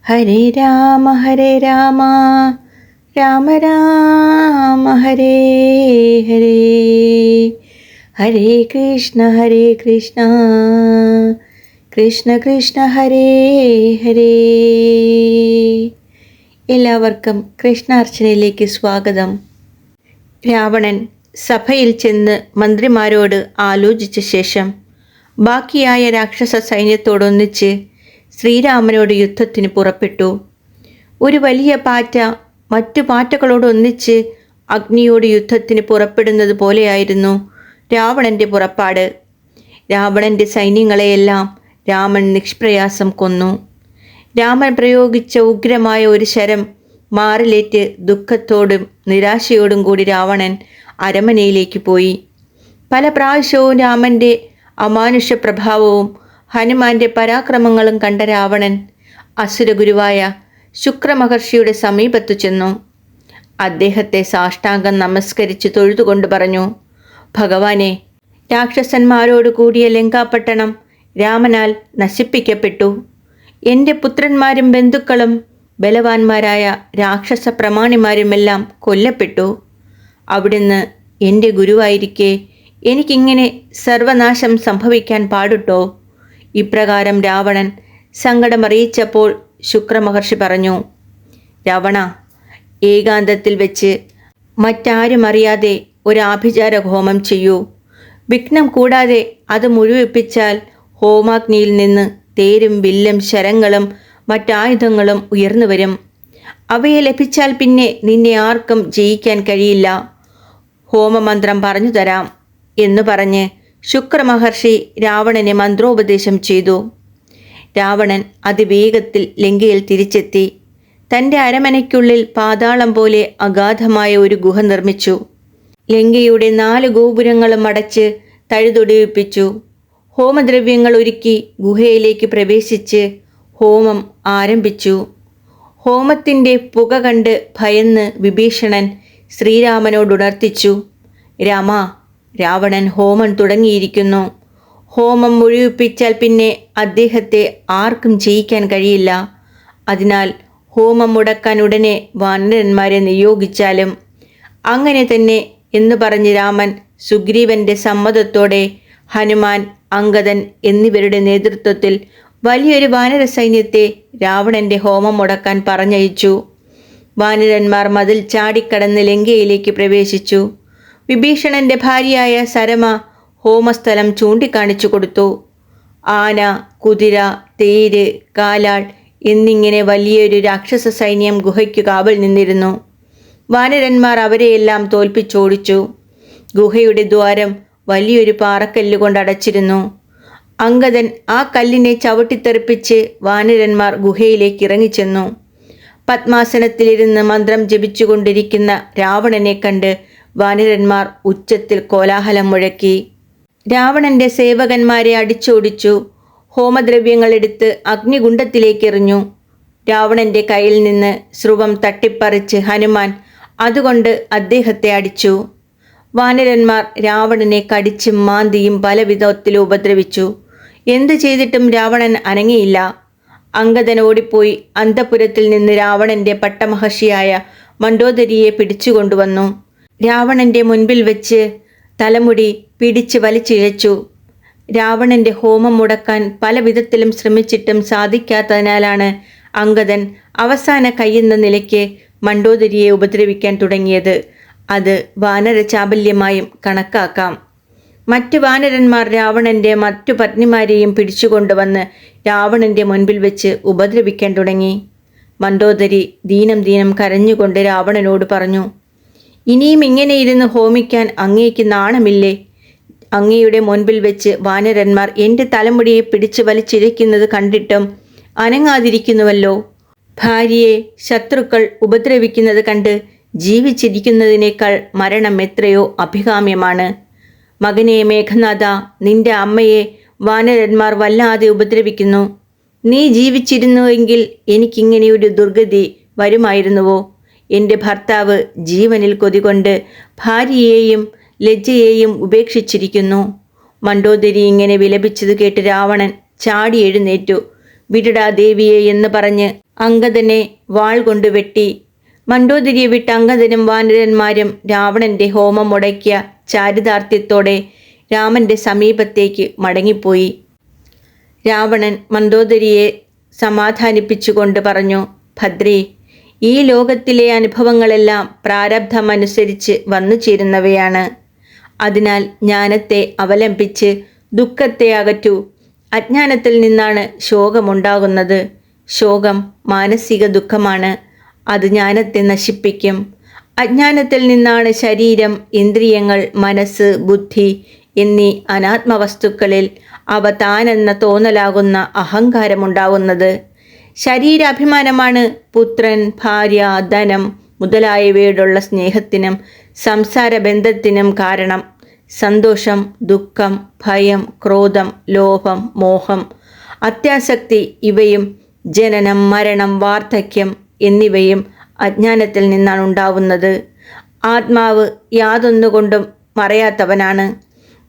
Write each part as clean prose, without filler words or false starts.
ഹരേ രാമ രാമ രാമ ഹരേ ഹരേ, ഹരേ കൃഷ്ണ കൃഷ്ണ കൃഷ്ണ ഹരേ ഹരേ. എല്ലാവർക്കും കൃഷ്ണാർച്ചനയിലേക്ക് സ്വാഗതം. രാവണൻ സഭയിൽ ചെന്ന് മന്ത്രിമാരോട് ആലോചിച്ച ശേഷം ബാക്കിയായ രാക്ഷസ സൈന്യത്തോടൊന്നിച്ച് ശ്രീരാമനോട് യുദ്ധത്തിന് പുറപ്പെട്ടു. ഒരു വലിയ പാറ്റ മറ്റു പാറ്റകളോടൊന്നിച്ച് അഗ്നിയോട് യുദ്ധത്തിന് പുറപ്പെടുന്നത് പോലെയായിരുന്നു രാവണൻ്റെ പുറപ്പാട്. രാവണൻ്റെ സൈന്യങ്ങളെയെല്ലാം രാമൻ നിഷ്പ്രയാസം കൊന്നു. രാമൻ പ്രയോഗിച്ച ഉഗ്രമായ ഒരു ശരം മാറിലേറ്റ് ദുഃഖത്തോടും നിരാശയോടും കൂടി രാവണൻ അരമനയിലേക്ക് പോയി. പല പ്രാവശ്യവും രാമൻ്റെ അമാനുഷ പ്രഭാവവും ഹനുമാന്റെ പരാക്രമങ്ങളും കണ്ട രാവണൻ അസുരഗുരുവായ ശുക്രമഹർഷിയുടെ സമീപത്തു ചെന്നു. അദ്ദേഹത്തെ സാഷ്ടാംഗം നമസ്കരിച്ച് തൊഴുതുകൊണ്ട് പറഞ്ഞു, ഭഗവാനെ, രാക്ഷസന്മാരോട് കൂടിയ ലങ്കാപട്ടണം രാമനാൽ നശിപ്പിക്കപ്പെട്ടു. എൻ്റെ പുത്രന്മാരും ബന്ധുക്കളും ബലവാന്മാരായ രാക്ഷസ പ്രമാണിമാരുമെല്ലാം കൊല്ലപ്പെട്ടു. അവിടുന്ന് എൻ്റെ ഗുരുവായിരിക്കെ എനിക്കിങ്ങനെ സർവനാശം സംഭവിക്കാൻ പാടുട്ടോ? ഇപ്രകാരം രാവണൻ സങ്കടമറിയിച്ചപ്പോൾ ശുക്രമഹർഷി പറഞ്ഞു, രാവണ, ഏകാന്തത്തിൽ വെച്ച് മറ്റാരും അറിയാതെ ഒരു ആഭിചാര ഹോമം ചെയ്യൂ. വിഘ്നം കൂടാതെ അത് മുഴുവിപ്പിച്ചാൽ ഹോമാഗ്നിയിൽ നിന്ന് തേരും വില്ലും ശരങ്ങളും മറ്റായുധങ്ങളും ഉയർന്നു വരും. അവയെ ലഭിച്ചാൽ പിന്നെ നിന്നെ ആർക്കും ജയിക്കാൻ കഴിയില്ല. ഹോമമന്ത്രം പറഞ്ഞു തരാം എന്നു പറഞ്ഞ് ശുക്രമഹർഷി രാവണനെ മന്ത്രോപദേശം ചെയ്തു. രാവണൻ അതിവേഗത്തിൽ ലങ്കയിൽ തിരിച്ചെത്തി. തൻ്റെ അരമനയ്ക്കുള്ളിൽ പാതാളം പോലെ അഗാധമായ ഒരു ഗുഹ നിർമ്മിച്ചു. ലങ്കയുടെ 4 ഗോപുരങ്ങളും അടച്ച് തഴുതൊടിയിപ്പിച്ചു. ഹോമദ്രവ്യങ്ങൾ ഒരുക്കി ഗുഹയിലേക്ക് പ്രവേശിച്ച് ഹോമം ആരംഭിച്ചു. ഹോമത്തിൻ്റെ പുക കണ്ട് ഭയന്ന് വിഭീഷണൻ ശ്രീരാമനോടുണർത്തിച്ചു, രാമ, രാവണൻ ഹോമം തുടങ്ങിയിരിക്കുന്നു. ഹോമം മുഴുവിപ്പിച്ചാൽ പിന്നെ അദ്ദേഹത്തെ ആർക്കും ജയിക്കാൻ കഴിയില്ല. അതിനാൽ ഹോമം മുടക്കാൻ ഉടനെ വാനരന്മാരെ നിയോഗിച്ചാലും. അങ്ങനെ തന്നെ എന്ന് പറഞ്ഞ് രാമൻ സുഗ്രീവന്റെ സമ്മതത്തോടെ ഹനുമാൻ, അംഗദൻ എന്നിവരുടെ നേതൃത്വത്തിൽ വലിയൊരു വാനര സൈന്യത്തെ രാവണന്റെ ഹോമം മുടക്കാൻ പറഞ്ഞയച്ചു. വാനരന്മാർ മതിൽ ചാടിക്കടന്ന് ലങ്കയിലേക്ക് പ്രവേശിച്ചു. വിഭീഷണന്റെ ഭാര്യയായ സരമ ഹോമസ്ഥലം ചൂണ്ടിക്കാണിച്ചു കൊടുത്തു. ആന, കുതിര, തേര്, കാലാൾ എന്നിങ്ങനെ വലിയൊരു രാക്ഷസ സൈന്യം ഗുഹയ്ക്കു കാവൽ നിന്നിരുന്നു. വാനരന്മാർ അവരെയെല്ലാം തോൽപ്പിച്ചോടിച്ചു. ഗുഹയുടെ ദ്വാരം വലിയൊരു പാറക്കല്ലുകൊണ്ട് അടച്ചിരുന്നു. അംഗദൻ ആ കല്ലിനെ ചവിട്ടിത്തെറിപ്പിച്ച് വാനരന്മാർ ഗുഹയിലേക്ക് ഇറങ്ങിച്ചെന്നു. പത്മാസനത്തിലിരുന്ന് മന്ത്രം ജപിച്ചുകൊണ്ടിരിക്കുന്ന രാവണനെ കണ്ട് വാനരന്മാർ ഉച്ചത്തിൽ കോലാഹലം മുഴക്കി. രാവണന്റെ സേവകന്മാരെ അടിച്ചോടിച്ചു. ഹോമദ്രവ്യങ്ങൾ എടുത്ത് അഗ്നികുണ്ഡത്തിലേക്ക് എറിഞ്ഞു. രാവണന്റെ കയ്യിൽ നിന്ന് സ്രുവം തട്ടിപ്പറിച്ച് ഹനുമാൻ അതുകൊണ്ട് അദ്ദേഹത്തെ അടിച്ചു. വാനരന്മാർ രാവണനെ കടിച്ചും മാന്തിയും പല വിധത്തിൽ ഉപദ്രവിച്ചു. എന്തു ചെയ്തിട്ടും രാവണൻ അനങ്ങിയില്ല. അംഗദൻ ഓടിപ്പോയി അന്തഃപുരത്തിൽ നിന്ന് രാവണന്റെ പട്ടമഹർഷിയായ മണ്ഡോദരിയെ പിടിച്ചുകൊണ്ടുവന്നു. രാവണന്റെ മുൻപിൽ വെച്ച് തലമുടി പിടിച്ച് വലിച്ചിഴച്ചു. രാവണന്റെ ഹോമം മുടക്കാൻ പല വിധത്തിലും ശ്രമിച്ചിട്ടും സാധിക്കാത്തതിനാലാണ് അംഗദൻ അവസാന കൈയെന്ന നിലയ്ക്ക് മണ്ഡോദരിയെ ഉപദ്രവിക്കാൻ തുടങ്ങിയത്. അത് വാനര ചാബല്യമായും കണക്കാക്കാം. മറ്റു വാനരന്മാർ രാവണന്റെ മറ്റു പത്നിമാരെയും പിടിച്ചുകൊണ്ടുവന്ന് രാവണന്റെ മുൻപിൽ വെച്ച് ഉപദ്രവിക്കാൻ തുടങ്ങി. മണ്ഡോദരി ദീനം കരഞ്ഞുകൊണ്ട് രാവണനോട് പറഞ്ഞു, ഇനിയും ഇങ്ങനെ ഇരുന്ന് ഹോമിക്കാൻ അങ്ങേക്ക് നാണമില്ലേ? അങ്ങയുടെ മുൻപിൽ വെച്ച് വാനരന്മാർ എൻ്റെ തലമുടിയെ പിടിച്ച് വലിച്ചിഴയ്ക്കുന്നത് കണ്ടിട്ടും അനങ്ങാതിരിക്കുന്നുവല്ലോ. ഭാര്യയെ ശത്രുക്കൾ ഉപദ്രവിക്കുന്നത് കണ്ട് ജീവിച്ചിരിക്കുന്നതിനേക്കാൾ മരണം എത്രയോ അഭികാമ്യമാണ്. മകനെ മേഘനാഥ, നിന്റെ അമ്മയെ വാനരന്മാർ വല്ലാതെ ഉപദ്രവിക്കുന്നു. നീ ജീവിച്ചിരുന്നുവെങ്കിൽ എനിക്കിങ്ങനെയൊരു ദുർഗതി വരുമായിരുന്നുവോ? എൻ്റെ ഭർത്താവ് ജീവനിൽ കൊതികൊണ്ട് ഭാര്യയെയും ലജ്ജയെയും ഉപേക്ഷിച്ചിരിക്കുന്നു. മണ്ഡോദരി ഇങ്ങനെ വിലപിച്ചത് കേട്ട് രാവണൻ ചാടി എഴുന്നേറ്റു. വിടടാ ദേവിയെ എന്ന് പറഞ്ഞ് അംഗദനെ വാൾ കൊണ്ട് വെട്ടി. മണ്ഡോദരിയെ വിട്ട് അംഗദനും വാനരന്മാരും രാവണന്റെ ഹോമം മുടക്കിയ ചാരിതാർത്ഥ്യത്തോടെ രാമന്റെ സമീപത്തേക്ക് മടങ്ങിപ്പോയി. രാവണൻ മണ്ഡോദരിയെ സമാധാനിപ്പിച്ചുകൊണ്ട് പറഞ്ഞു, ഭദ്രേ, ഈ ലോകത്തിലെ അനുഭവങ്ങളെല്ലാം പ്രാരബ്ധമനുസരിച്ച് വന്നു ചേരുന്നവയാണ്. അതിനാൽ ജ്ഞാനത്തെ അവലംബിച്ച് ദുഃഖത്തെ അകറ്റൂ. അജ്ഞാനത്തിൽ നിന്നാണ് ശോകമുണ്ടാകുന്നത്. ശോകം മാനസിക ദുഃഖമാണ്. അത് ജ്ഞാനത്തെ നശിപ്പിക്കും. അജ്ഞാനത്തിൽ നിന്നാണ് ശരീരം, ഇന്ദ്രിയങ്ങൾ, മനസ്സ്, ബുദ്ധി എന്നീ അനാത്മവസ്തുക്കളിൽ അവ താനെന്ന തോന്നലാകുന്ന അഹങ്കാരമുണ്ടാകുന്നത്. ശരീരാഭിമാനമാണ് പുത്രൻ, ഭാര്യ, ധനം മുതലായവയോടുള്ള സ്നേഹത്തിനും സംസാരബന്ധത്തിനും കാരണം. സന്തോഷം, ദുഃഖം, ഭയം, ക്രോധം, ലോഭം, മോഹം, അത്യാസക്തി ഇവയും ജനനം, മരണം, വാർദ്ധക്യം എന്നിവയും അജ്ഞാനത്തിൽ നിന്നാണ് ഉണ്ടാവുന്നത്. ആത്മാവ് യാതൊന്നുകൊണ്ടും മറയാത്തവനാണ്.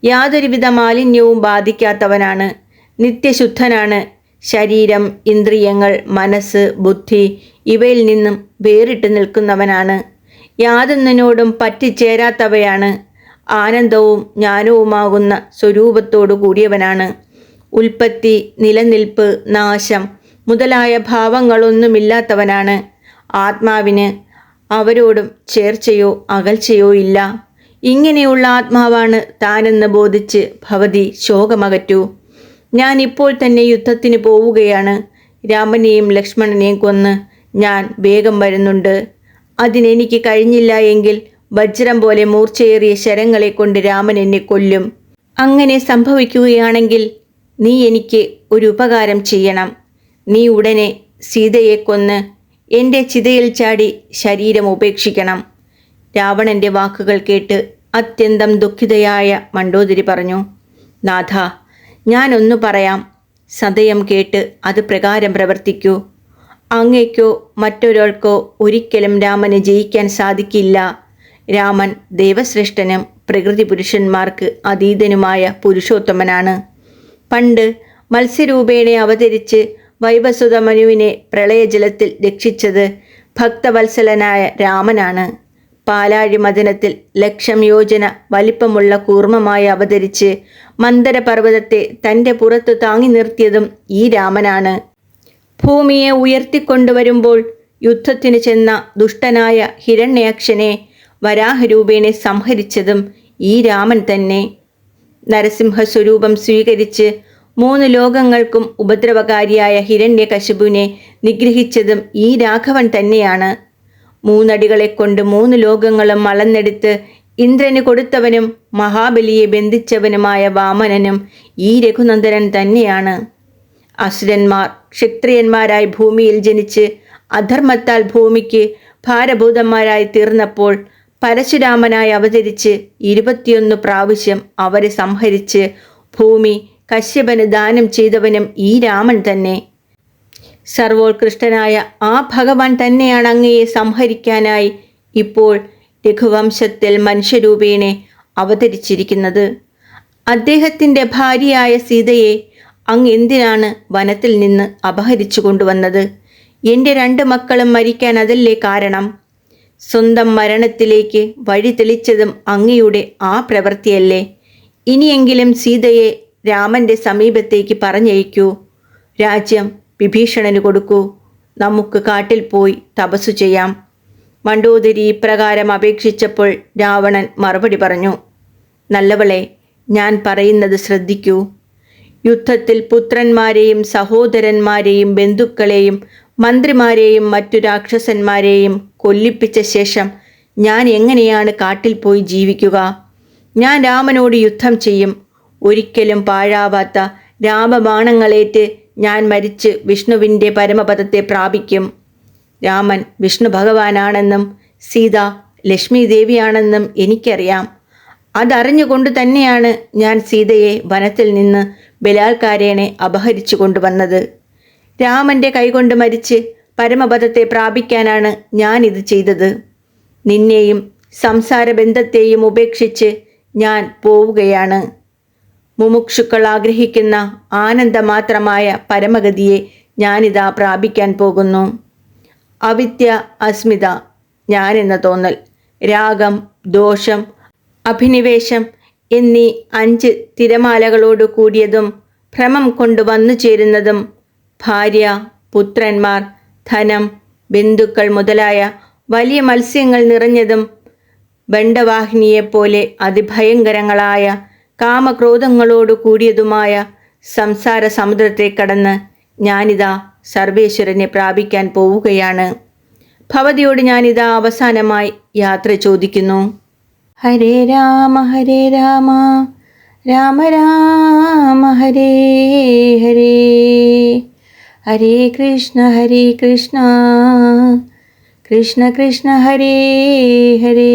യാതൊരുവിധ മാലിന്യവും ബാധിക്കാത്തവനാണ്. നിത്യശുദ്ധനാണ്. ശരീരം, ഇന്ദ്രിയങ്ങൾ, മനസ്സ്, ബുദ്ധി ഇവയിൽ നിന്നും വേറിട്ട് നിൽക്കുന്നവനാണ്. യാതൊന്നിനോടും പറ്റിച്ചേരാത്തവയാണ്. ആനന്ദവും ജ്ഞാനവുമാകുന്ന സ്വരൂപത്തോടു കൂടിയവനാണ്. ഉൽപ്പത്തി, നിലനിൽപ്പ്, നാശം മുതലായ ഭാവങ്ങളൊന്നുമില്ലാത്തവനാണ്. ആത്മാവിന് അവരോടും ചേർച്ചയോ അകൽച്ചയോ ഇല്ല. ഇങ്ങനെയുള്ള ആത്മാവാണ് താനെന്ന് ബോധിച്ച് ഭവതി ശോകമകറ്റൂ. ഞാൻ ഇപ്പോൾ തന്നെ യുദ്ധത്തിന് പോവുകയാണ്. രാമനെയും ലക്ഷ്മണനെയും കൊന്ന് ഞാൻ വേഗം വരുന്നുണ്ട്. അതിനെനിക്ക് കഴിഞ്ഞില്ല എങ്കിൽ വജ്രം പോലെ മൂർച്ചയേറിയ ശരങ്ങളെ കൊണ്ട് രാമൻ എന്നെ കൊല്ലും. അങ്ങനെ സംഭവിക്കുകയാണെങ്കിൽ നീ എനിക്ക് ഒരു ഉപകാരം ചെയ്യണം. നീ ഉടനെ സീതയെ കൊന്ന് എൻ്റെ ചിതയിൽ ചാടി ശരീരം ഉപേക്ഷിക്കണം. രാവണന്റെ വാക്കുകൾ കേട്ട് അത്യന്തം ദുഃഖിതയായ മണ്ഡോദരി പറഞ്ഞു, നാഥ, ഞാനൊന്നു പറയാം. സദയം കേട്ട് അത് പ്രകാരം പ്രവർത്തിക്കൂ. അങ്ങേക്കോ മറ്റൊരാൾക്കോ ഒരിക്കലും രാമനെ ജയിക്കാൻ സാധിക്കില്ല. രാമൻ ദേവശ്രേഷ്ഠനും പ്രകൃതി പുരുഷന്മാർക്ക് അതീതനുമായ പുരുഷോത്തമനാണ്. പണ്ട് മത്സ്യരൂപേണെ അവതരിച്ച് വൈവസ്വത മനുവിനെ പ്രളയജലത്തിൽ രക്ഷിച്ചത് ഭക്തവത്സലനായ രാമനാണ്. പാലാഴി മദനത്തിൽ 1,00,000 യോജന വലിപ്പമുള്ള കൂർമ്മമായി അവതരിച്ച് മന്ദരപർവ്വതത്തെ തൻ്റെ പുറത്ത് താങ്ങി നിർത്തിയതും ഈ രാമനാണ്. ഭൂമിയെ ഉയർത്തിക്കൊണ്ടുവരുമ്പോൾ യുദ്ധത്തിന് ചെന്ന ദുഷ്ടനായ ഹിരണ്യാക്ഷനെ വരാഹരൂപേണെ സംഹരിച്ചതും ഈ രാമൻ തന്നെ. നരസിംഹസ്വരൂപം സ്വീകരിച്ച് 3 ലോകങ്ങൾക്കും ഉപദ്രവകാരിയായ ഹിരണ്യകശിപുവിനെ നിഗ്രഹിച്ചതും ഈ രാഘവൻ തന്നെയാണ്. 3 അടികളെ കൊണ്ട് 3 ലോകങ്ങളും അളന്നെടുത്ത് ഇന്ദ്രന് കൊടുത്തവനും മഹാബലിയെ ബന്ധിച്ചവനുമായ വാമനനും ഈ രഘുനന്ദനൻ തന്നെയാണ്. അസുരന്മാർ ക്ഷത്രിയന്മാരായി ഭൂമിയിൽ ജനിച്ച് അധർമ്മത്താൽ ഭൂമിക്ക് ഭാരഭൂതന്മാരായി തീർന്നപ്പോൾ പരശുരാമനായി അവതരിച്ച് 21 പ്രാവശ്യം അവരെ സംഹരിച്ച് ഭൂമി കശ്യപന് ദാനം ചെയ്തവനും ഈ രാമൻ തന്നെ. സർവോത്കൃഷ്ടനായ ആ ഭഗവാൻ തന്നെയാണ് അങ്ങയെ സംഹരിക്കാനായി ഇപ്പോൾ രഘുവംശത്തിൽ മനുഷ്യരൂപേണെ അവതരിച്ചിരിക്കുന്നത്. അദ്ദേഹത്തിൻ്റെ ഭാര്യയായ സീതയെ അങ്ങ് എന്തിനാണ് വനത്തിൽ നിന്ന് അപഹരിച്ചു കൊണ്ടുവന്നത്? എൻ്റെ 2 മക്കളും മരിക്കാൻ അതല്ലേ കാരണം? സ്വന്തം മരണത്തിലേക്ക് വഴി തെളിച്ചതും അങ്ങയുടെ ആ പ്രവൃത്തിയല്ലേ? ഇനിയെങ്കിലും സീതയെ രാമൻ്റെ സമീപത്തേക്ക് പറഞ്ഞയക്കൂ. രാജ്യം വിഭീഷണന് കൊടുക്കൂ. നമുക്ക് കാട്ടിൽ പോയി തപസ്സു ചെയ്യാം. മണ്ഡോദരി ഇപ്രകാരം അപേക്ഷിച്ചപ്പോൾ രാവണൻ മറുപടി പറഞ്ഞു, നല്ലവളെ, ഞാൻ പറയുന്നത് ശ്രദ്ധിക്കൂ. യുദ്ധത്തിൽ പുത്രന്മാരെയും സഹോദരന്മാരെയും ബന്ധുക്കളെയും മന്ത്രിമാരെയും മറ്റു രാക്ഷസന്മാരെയും കൊല്ലിപ്പിച്ച ശേഷം ഞാൻ എങ്ങനെയാണ് കാട്ടിൽ പോയി ജീവിക്കുക? ഞാൻ രാമനോട് യുദ്ധം ചെയ്യും. ഒരിക്കലും പാഴാവാത്ത രാമബാണങ്ങളേറ്റ് ഞാൻ മരിച്ച് വിഷ്ണുവിൻ്റെ പരമപദത്തെ പ്രാപിക്കും. രാമൻ വിഷ്ണു ഭഗവാനാണെന്നും സീത ലക്ഷ്മി ദേവിയാണെന്നും എനിക്കറിയാം. അതറിഞ്ഞുകൊണ്ട് തന്നെയാണ് ഞാൻ സീതയെ വനത്തിൽ നിന്ന് ബലാത്കാരേണെ അപഹരിച്ചു കൊണ്ടുവന്നത്. രാമൻ്റെ കൈകൊണ്ട് മരിച്ച് പരമപദത്തെ പ്രാപിക്കാനാണ് ഞാനിത് ചെയ്തത്. നിന്നെയും സംസാരബന്ധത്തെയും ഉപേക്ഷിച്ച് ഞാൻ പോവുകയാണ്. മുമുക്ഷുക്കൾ ആഗ്രഹിക്കുന്ന ആനന്ദമാത്രമായ പരമഗതിയെ ഞാനിതാ പ്രാപിക്കാൻ പോകുന്നു. അവിദ്യ, അസ്മിത, ഞാനെന്ന തോന്നൽ, രാഗം, ദോഷം, അഭിനിവേശം എന്നീ 5 തിരമാലകളോട് കൂടിയതും ഭ്രമം കൊണ്ട് വന്നു ചേരുന്നതും ഭാര്യ, പുത്രന്മാർ, ധനം, ബന്ധുക്കൾ മുതലായ വലിയ മത്സ്യങ്ങൾ നിറഞ്ഞതും ബണ്ഡവാഹിനിയെപ്പോലെ അതിഭയങ്കരങ്ങളായ കാമക്രോധങ്ങളോട് കൂടിയതുമായ സംസാര സമുദ്രത്തെ കടന്ന് ഞാനിതാ സർവേശ്വരനെ പ്രാപിക്കാൻ പോവുകയാണ്. ഭവതിയോട് ഞാനിതാ അവസാനമായി യാത്ര ചോദിക്കുന്നു. ഹരേ രാമ രാമ രാമ ഹരേ ഹരേ, ഹരേ കൃഷ്ണ കൃഷ്ണ കൃഷ്ണ ഹരേ ഹരേ.